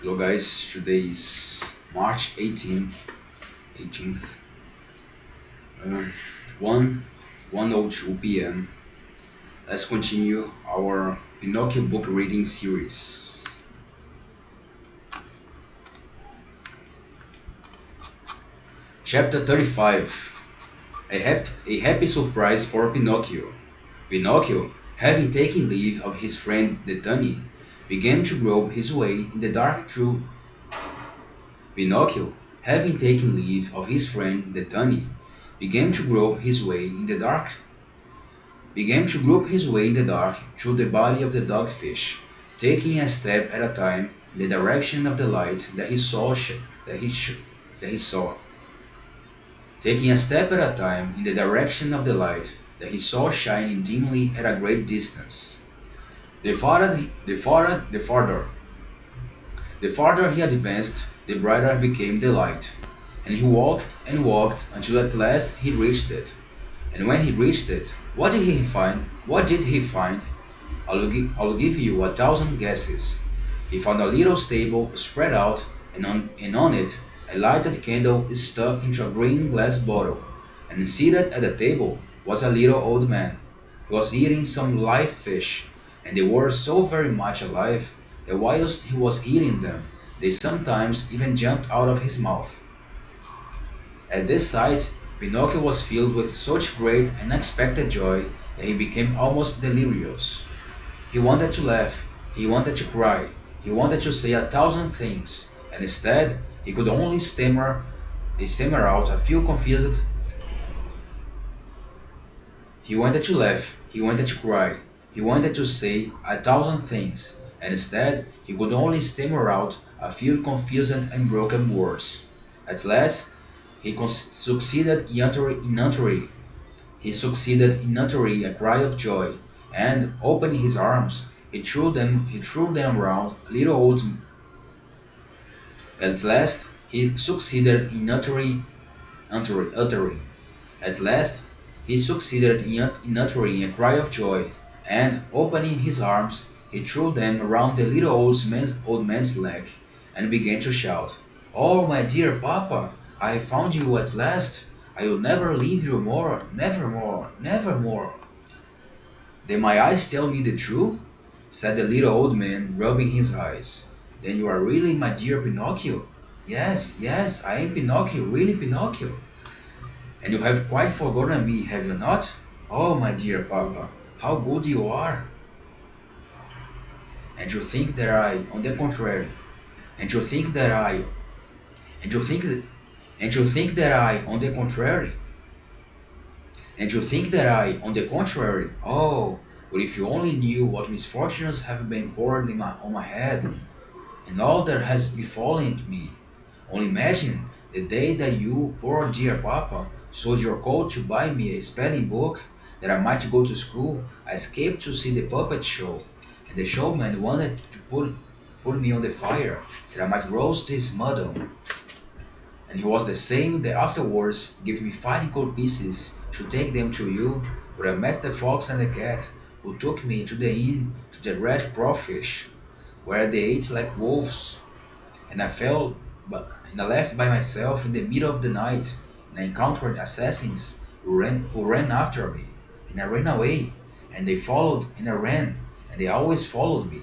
Hello guys, today is March 18th, uh, 1 1:02 p.m. Let's continue our Pinocchio book reading series. Chapter 35. A happy surprise for Pinocchio. Pinocchio, having taken leave of his friend the Tunny, began to grope his way in the dark through Pinocchio, having taken leave of his friend the Tunny, began to grope his way in the dark through the body of the dogfish, taking a step at a time in the direction of the light that he saw that he saw. Taking a step at a time in the direction of the light that he saw shining dimly at a great distance. The farther, the farther, the farther, the farther he advanced, the brighter became the light, and he walked and walked until at last he reached it. And when he reached it, what did he find? What did he find? I'll give you 1,000 guesses. He found a little stable spread out, and on it a lighted candle is stuck into a green glass bottle. And seated at the table was a little old man. He was eating some live fish, and they were so very much alive that whilst he was eating them, they sometimes even jumped out of his mouth. At this sight, Pinocchio was filled with such great and unexpected joy that he became almost delirious. He wanted to laugh, he wanted to cry, he wanted to say 1,000 things, and instead he could only stammer out a few confused. He wanted to laugh, he wanted to cry, he wanted to say 1,000 things, and instead he could only stammer out a few confused and broken words. At last, succeeded in uttering a cry of joy, and opening his arms, he threw them around little old. At last, he succeeded in uttering. At last, he succeeded in uttering a cry of joy, and opening his arms, he threw them around the little old man's leg, and began to shout, "Oh, my dear papa, I have found you at last. I will never leave you more, never more, never more." "Then my eyes tell me the truth?" said the little old man, rubbing his eyes. "Then you are really my dear Pinocchio?" "Yes, yes, I am Pinocchio, really Pinocchio." "And you have quite forgotten me, have you not?" "Oh, my dear papa, how good you are!" "And you think that I, on the contrary, and you think that I, and you think, and you think that I, on the contrary, and you think that I, on the contrary, oh, but if you only knew what misfortunes have been poured on my head, and all that has befallen me. Only imagine the day that you, poor dear papa, sold your coat to buy me a spelling book that I might go to school. I escaped to see the puppet show, and the showman wanted to put me on the fire that I might roast his muddle. And he was the same that afterwards gave me 5 gold pieces to take them to you, but I met the fox and the cat, who took me to the inn to the red crawfish, where they ate like wolves, and and I left by myself in the middle of the night, and I encountered assassins who ran after me, and I ran away, and they followed, and I ran, and they always followed me,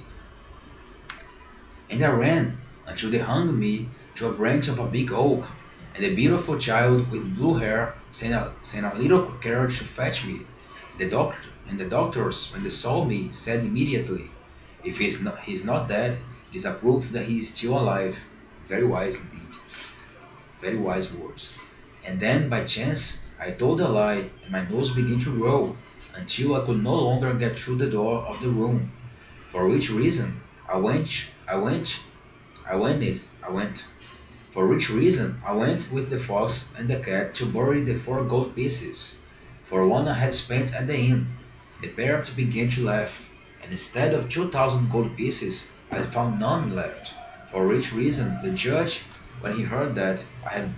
and I ran until they hung me to a branch of a big oak, and the beautiful child with blue hair sent a little carriage to fetch me. The doctors, when they saw me, said immediately, "If he's not dead, it is a proof that he is still alive." Very wise indeed. Very wise words. And then, by chance, I told a lie, and my nose began to grow, until I could no longer get through the door of the room. For which reason I went. For which reason I went with the fox and the cat to bury the 4 gold pieces, for one I had spent at the inn. The parrot began to laugh, and instead of 2,000 gold pieces, I found none left. For which reason the judge, when he heard that I had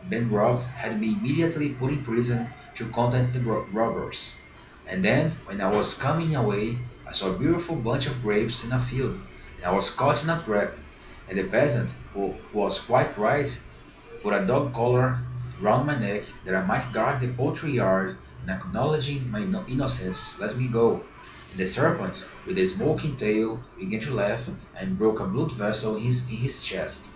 been robbed, had me immediately put in prison to content the robbers. And then, when I was coming away, I saw a beautiful bunch of grapes in a field, and I was caught in a trap, And the peasant, who was quite right, put a dog collar round my neck that I might guard the poultry yard, and acknowledging my innocence, let me go. And the serpent, with a smoking tail, began to laugh and broke a blood vessel in his chest.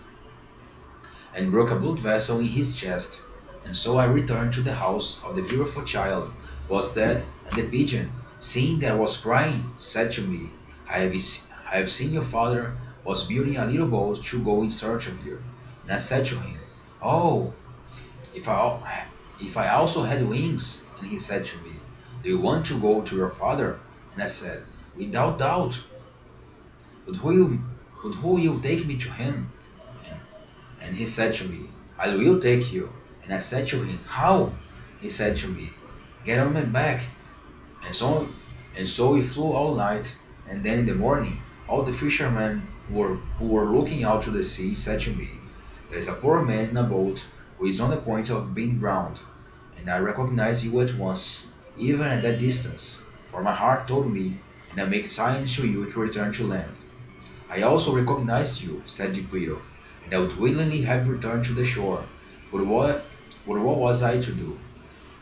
And broke a blood vessel in his chest. And so I returned to the house of the beautiful child, who was dead, and the pigeon, seeing that I was crying, said to me, I have seen your father was building a little boat to go in search of you. And I said to him, Oh, if if I also had wings. And he said to me, Do you want to go to your father? And I said, Without doubt. But who will take me to him? And he said to me, I will take you. And I said to him, How? He said to me, Get on my back. And so, and so we flew all night. And then in the morning, all the fishermen who were looking out to the sea said to me, There is a poor man in a boat who is on the point of being drowned. And I recognized you at once, even at that distance. For my heart told me, and I make signs to you to return to land. I also recognized you, said Geppetto, and I would willingly have returned to the shore. But what was I to do?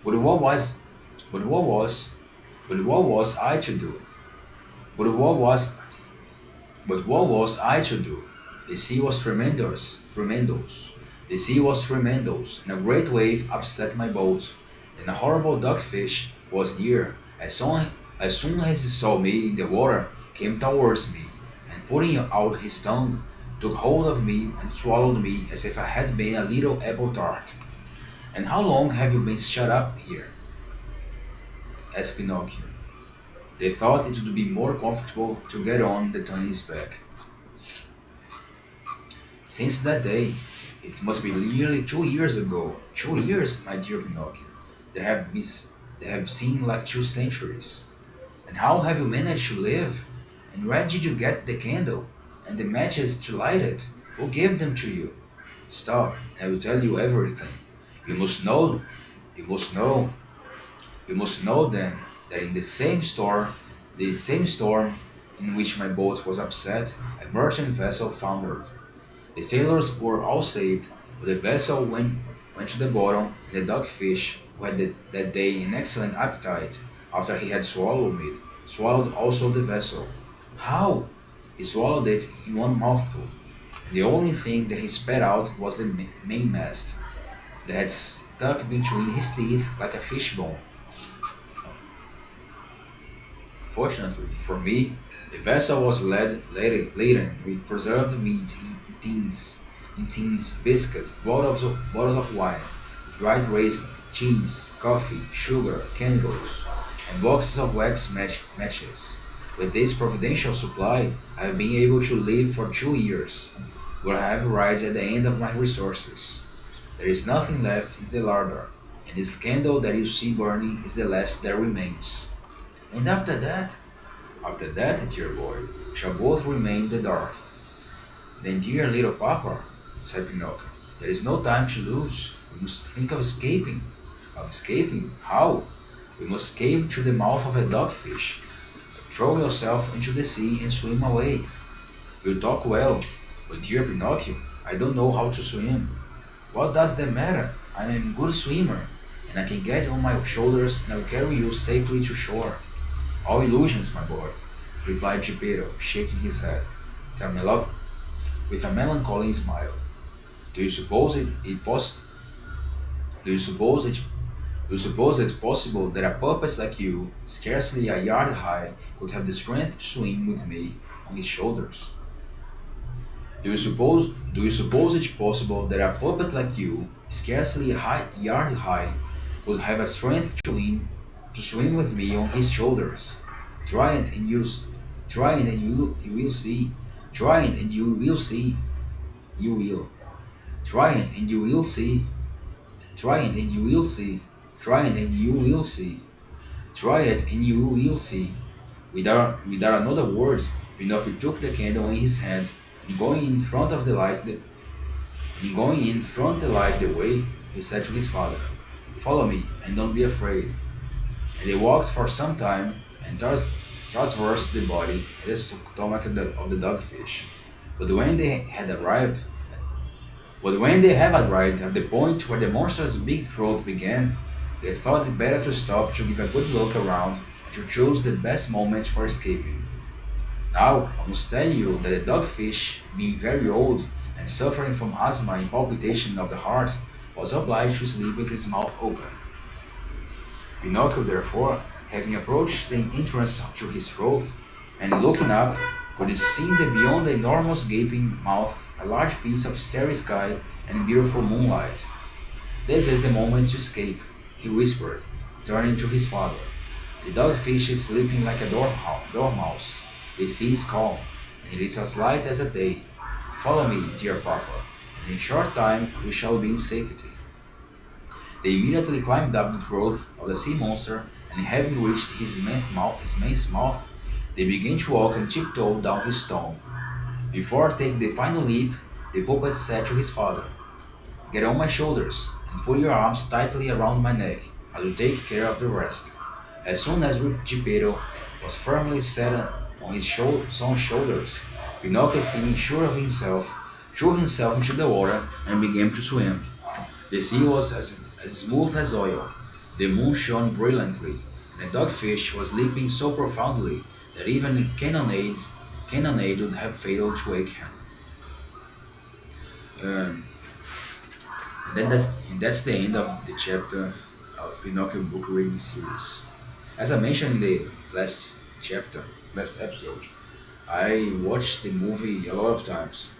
But what was, but what was, but what was I to do? But what was I to do? The sea was tremendous. The sea was tremendous, and a great wave upset my boat. Then a horrible dogfish was near. As soon as he saw me in the water, came towards me, and putting out his tongue, took hold of me and swallowed me as if I had been a little apple tart. And how long have you been shut up here? Asked Pinocchio. They thought it would be more comfortable to get on the tunnel's back. Since that day, it must be nearly 2 years ago. 2 years, my dear Pinocchio. They have seemed like 2 centuries. And how have you managed to live? And where did you get the candle and the matches to light it? Who gave them to you? Stop, I will tell you everything. You must know, you must know, you must know then that in the same storm in which my boat was upset, a merchant vessel foundered. The sailors were all saved, but the vessel went to the bottom, and the dogfish, who had that day an excellent appetite, after he had swallowed meat, swallowed also the vessel. How? He swallowed it in one mouthful, and the only thing that he spat out was the mainmast, that had stuck between his teeth like a fishbone. Fortunately for me, the vessel was laden with preserved meat in tins, biscuits, bottles of wine, dried raisin, cheese, coffee, sugar, candles, and boxes of matches. With this providential supply, I have been able to live for 2 years, but I have arrived at the end of my resources. There is nothing left in the larder, and this candle that you see burning is the last that remains. And after that, dear boy, we shall both remain in the dark. Then, dear little papa, said Pinocchio, there is no time to lose. We must think of escaping. Of escaping? How? We must escape through the mouth of a dogfish. Throw yourself into the sea and swim away. You talk well, but dear Pinocchio, I don't know how to swim. What does that matter? I am a good swimmer, and I can get on my shoulders and I will carry you safely to shore. All illusions, my boy, replied Geppetto, shaking his head with a melancholy smile. Do you suppose it possible that a puppet like you, scarcely a yard high, could have the strength to swim with me on his shoulders? Do you suppose it possible that a puppet like you, scarcely a yard high, could have a strength to swim with me on his shoulders? Try it and you will see. Try it and you will see. You will. Try it and you will see. Try it and you will see. Try it and you will see. Try it and you will see. Without another word, Pinocchio took the candle in his hand and going in front the light the way, he said to his father, Follow me and don't be afraid. And they walked for some time and traversed the body and the stomach of the dogfish. But when they had arrived, but when they have arrived at the point where the monster's big throat began, they thought it better to stop to give a good look around and to choose the best moment for escaping. Now, I must tell you that the dogfish, being very old and suffering from asthma and palpitation of the heart, was obliged to sleep with his mouth open. Pinocchio, therefore, having approached the entrance to his throat, and looking up, could see that beyond the enormous gaping mouth a large piece of starry sky and beautiful moonlight. This is the moment to escape, he whispered, turning to his father. The dogfish is sleeping like a dormouse. The sea is calm, and it is as light as a day. Follow me, dear papa, and in a short time we shall be in safety. They immediately climbed up the throat of the sea monster, and having reached his immense mouth, they began to walk on tiptoe down his stone. Before taking the final leap, the puppet said to his father, "Get on my shoulders, and put your arms tightly around my neck. I will take care of the rest." As soon as Geppetto was firmly set on his son's shoulders, Pinocchio, feeling sure of himself, threw himself into the water and began to swim. The sea was as smooth as oil, the moon shone brilliantly, and the dogfish was sleeping so profoundly that even a cannonade would have failed to wake him. Um, and that's the end of the chapter of Pinocchio book reading series. As I mentioned in the last episode, I watched the movie a lot of times,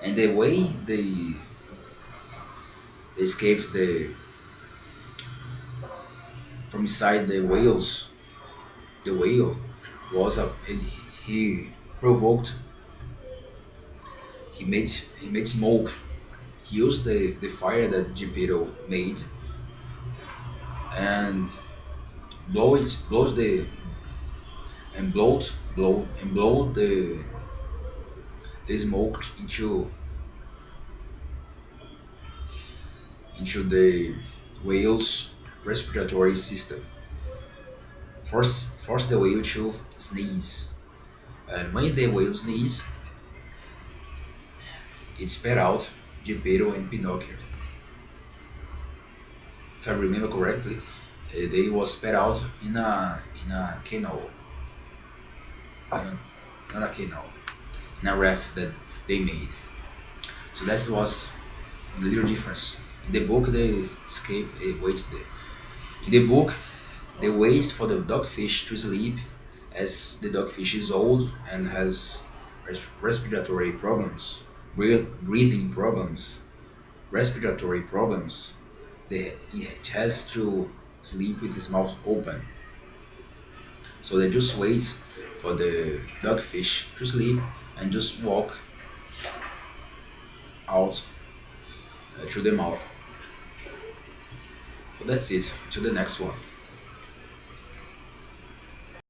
and the way they escaped from inside the whale was a he provoked he made smoke. He used the fire that Geppetto made and blows the and blow the smoke into the whale's respiratory system. Force the whale to sneeze. And when the whale sneezes, it spat out Geppetto and Pinocchio. If I remember correctly, they was spat out in a canal, uh, not a canal, in a raft that they made. So that was the little difference. In the book, they escape. In the book, they wait for the dogfish to sleep, as the dogfish is old and has respiratory problems, breathing problems, respiratory problems. It has to sleep with his mouth open. So they just wait for the dogfish to sleep and just walk out through the mouth. So that's it. To the next one.